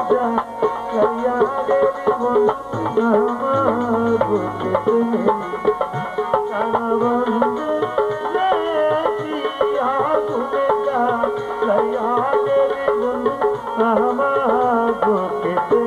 যা লাইয়া গেলি বন্ধু আমার বুকেতে কানা বন্ধু রে দিয়া ঘুরে যা লাইয়া গেলি বন্ধু আমার বুকেতে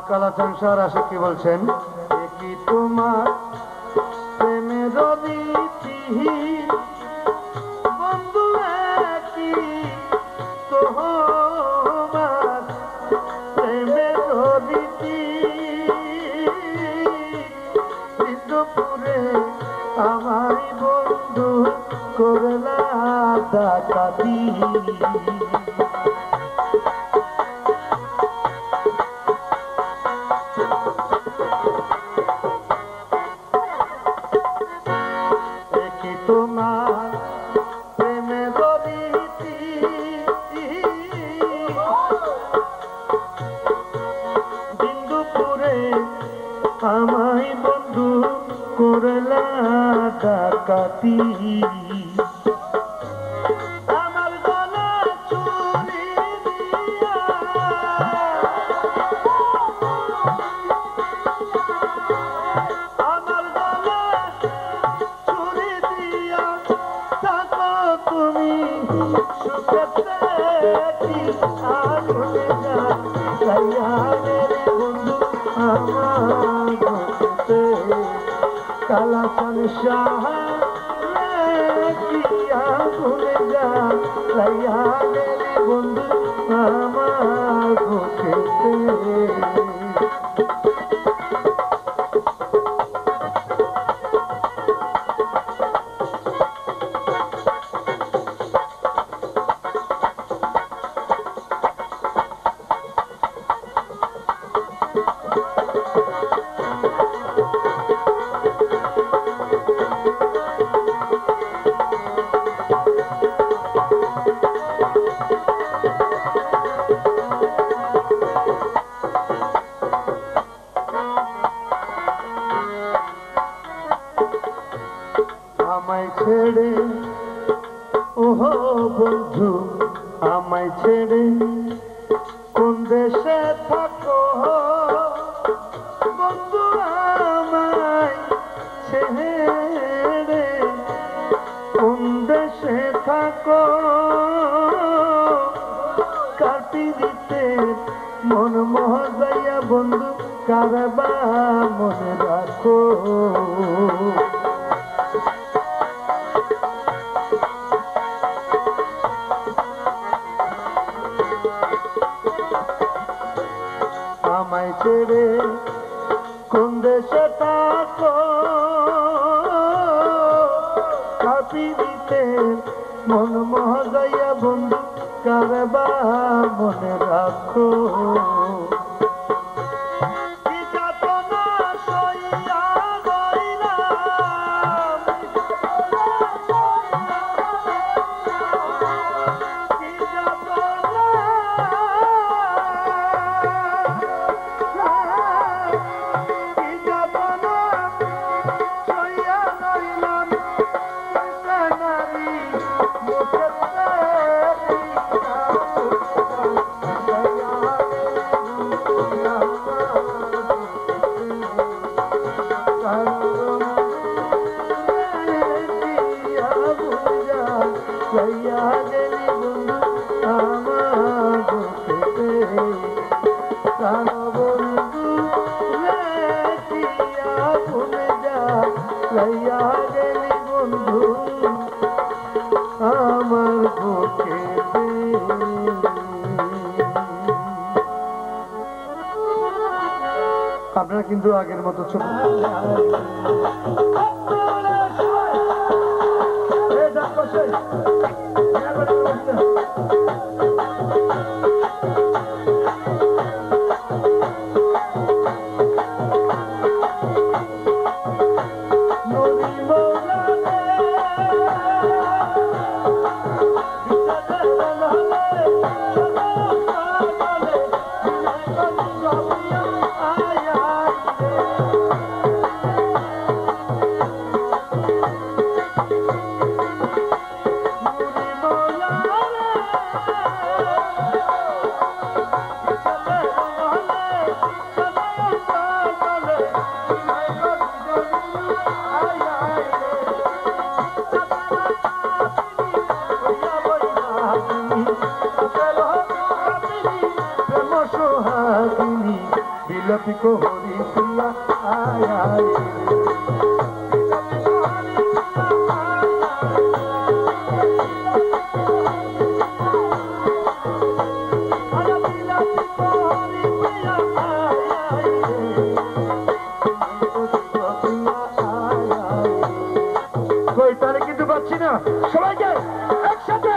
কালাচান শাহর আশিক কি বলছেন কি তোমার প্রেমের রীতি বন্ধু কি তোমার প্রেমের রীতি সিন্ধুপুরে আমায় বন্ধু করলা ডাকাতি তোমার প্রেমের রীতি সিন্ধুপুরে আমায় বন্ধু করলা ডাকাতি আমার গলা চুরি দিয়া আমার গলা চুরি দিয়া থাকো তুমি সুখেতে কি আগুনে যা লাইয়া গেলি বন্ধু আমার বুকেতে কালাচান শাহ কি আগুনে যা লাইয়া গেলি বন্ধু আমার বুকেতে আমায় ছেড়ে ওহো বন্ধু আমায় ছেড়ে কোন দেশে থাকো বন্ধু আমায় ছেড়ে কোন দেশে থাকো কাটি দিতে মন মহাজাইয়া বন্ধু কারবা মনে রাখো আমায় ছেড়ে কোন দেশে থাকো কাপি দিতে মন মহাজাইয়া বন্ধু কারবা মনে রাখো আপনারা কিন্তু আগের মতো ছোট बिलपि को हरि प्रिया आया कोई तारे किंतु पाচ্ছি না সবাইকে একসাথে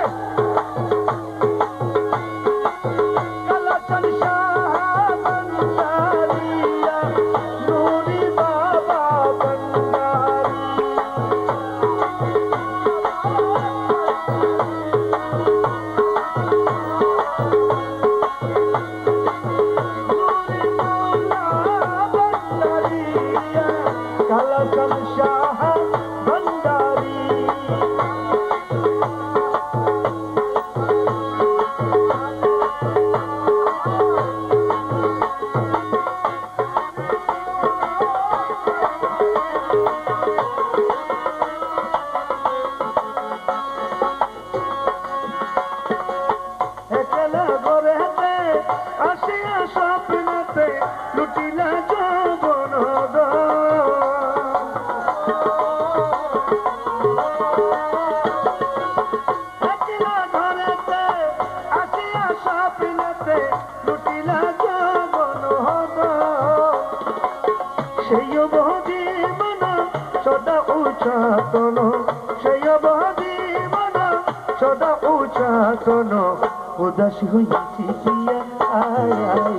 उदासी হইয়াছি প্রিয়া আয় আয়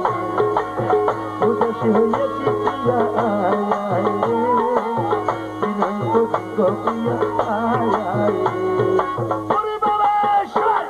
উদাসী হইয়াছি প্রিয়া আয় আয় বিনয় করি গো প্রিয়া আয় আয় ওরে বাবা সর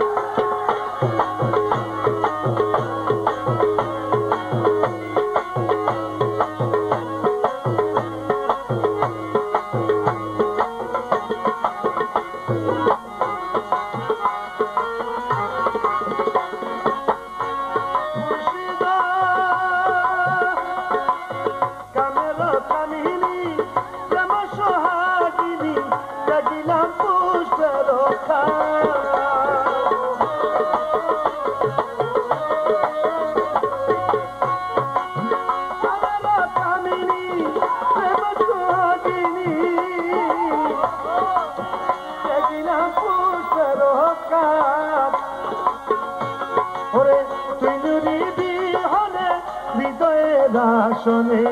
শোনে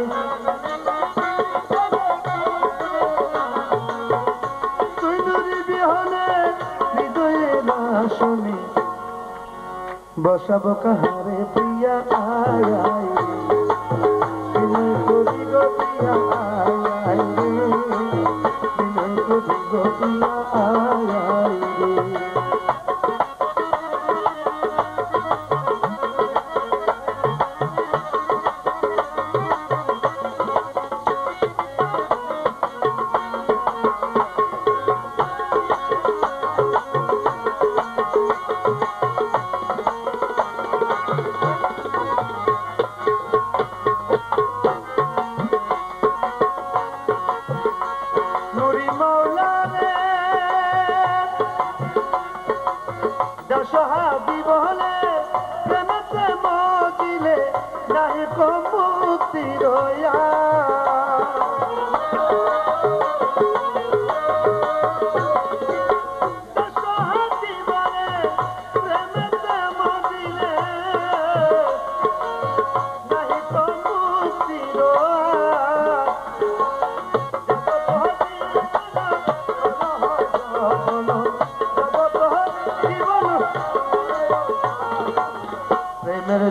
তুই নুরি বিহনে হৃদয়ে না শোনে বসাবো কাহারে প্রিয়া আয় আয় বিনয় করি গো প্রিয়া আয় আয় বিনয় করি গো প্রিয়া আয় আয়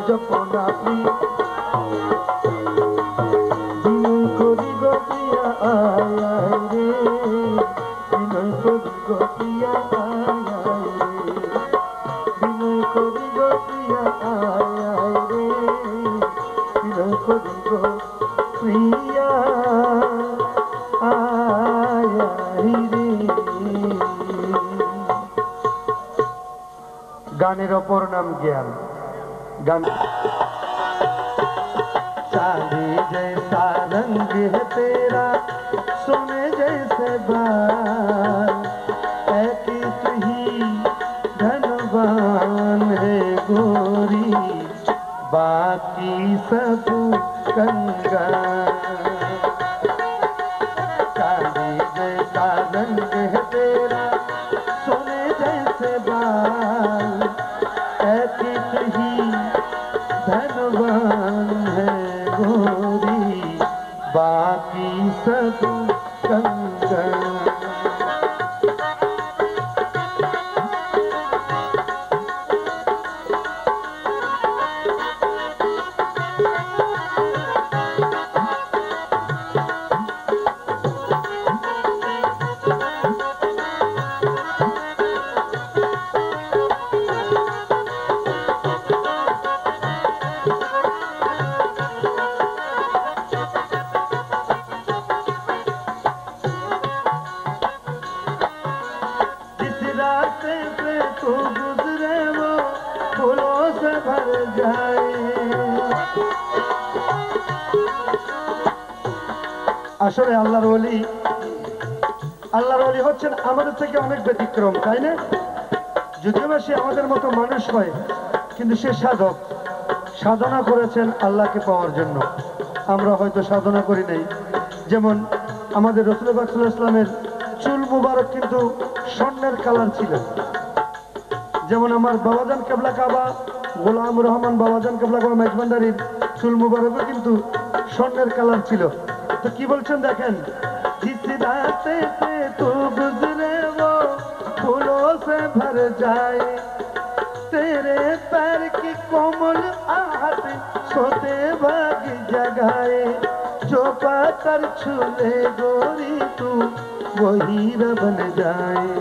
জপনা বিনয় করি গো প্রিয়া আয় আয় রে বিনয় করি গো প্রিয়া আয় আয় রে বিনয় করি গো প্রিয়া আয় আয় রে বিনয় করি গো প্রিয়া गानेर अपर नाम ज्ञान। गान चांदी जैसा रंग है तेरा, सोने जैसे बाल, ऐसी तू ही धनवान है गोरी, बाकी सब कंगाल। चांदी जैसा रंग है तेरा, सोने जैसे बाल, ऐसी तू ही धनवान है गोरी, बाकी सब कंगाल। रास्ते पे तू गुजरे वो फूलों से भर जाए। আসলে আল্লাহর ওলি হচ্ছেন আমাদের থেকে অনেক ব্যতিক্রম, তাই না? যদিও বা সে আমাদের মতো মানুষ হয়, কিন্তু সে সাধক, সাধনা করেছেন আল্লাহকে পাওয়ার জন্য। আমরা হয়তো সাধনা করি নাই। যেমন আমাদের রাসূল পাক সাল্লাল্লাহু আলাইহি ওয়াসাল্লামের চুল মুবারক কিন্তু স্বর্ণের কালার ছিল। যেমন আমার বাবাজান কেবলা কাবা গোলাম রহমান বাবাজান কেবলা কাবা মেজবান্ডারির চুল মুবারকও কিন্তু স্বর্ণের কালার ছিল। তো কি বলছেন দেখেন, जिस रास्ते से तू गुजरे वो फूलों से भर जाए, तेरे पैर की कोमल आहट सोते भाग जगाए, जो पाकर छूले गोरी तू वो हीरा बन जाए,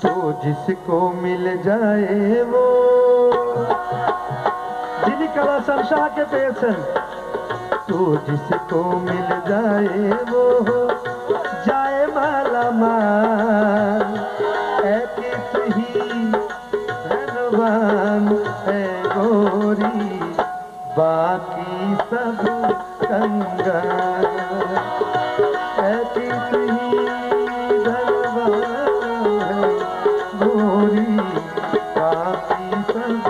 तो जिसको मिल जाए वो। যিনি কালাচান শাহকে পেয়েছেন, तो जिसको मिल जाए वो जाए माला माल, ऐसी तू ही धनवान है गोरी, बाकी सब कंगाल। ऐसी तू ही धनवान है गोरी, बाकी सब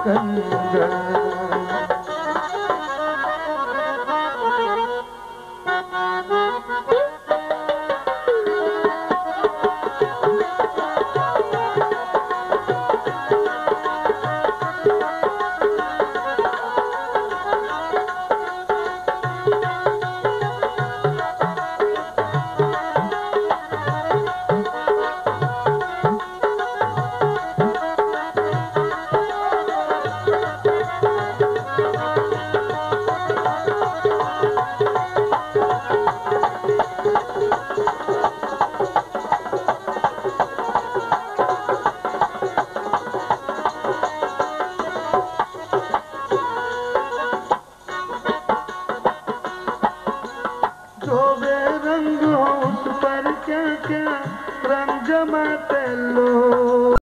कंगाल। रंग हो उस पर क्या क्या रंग जमाते लो।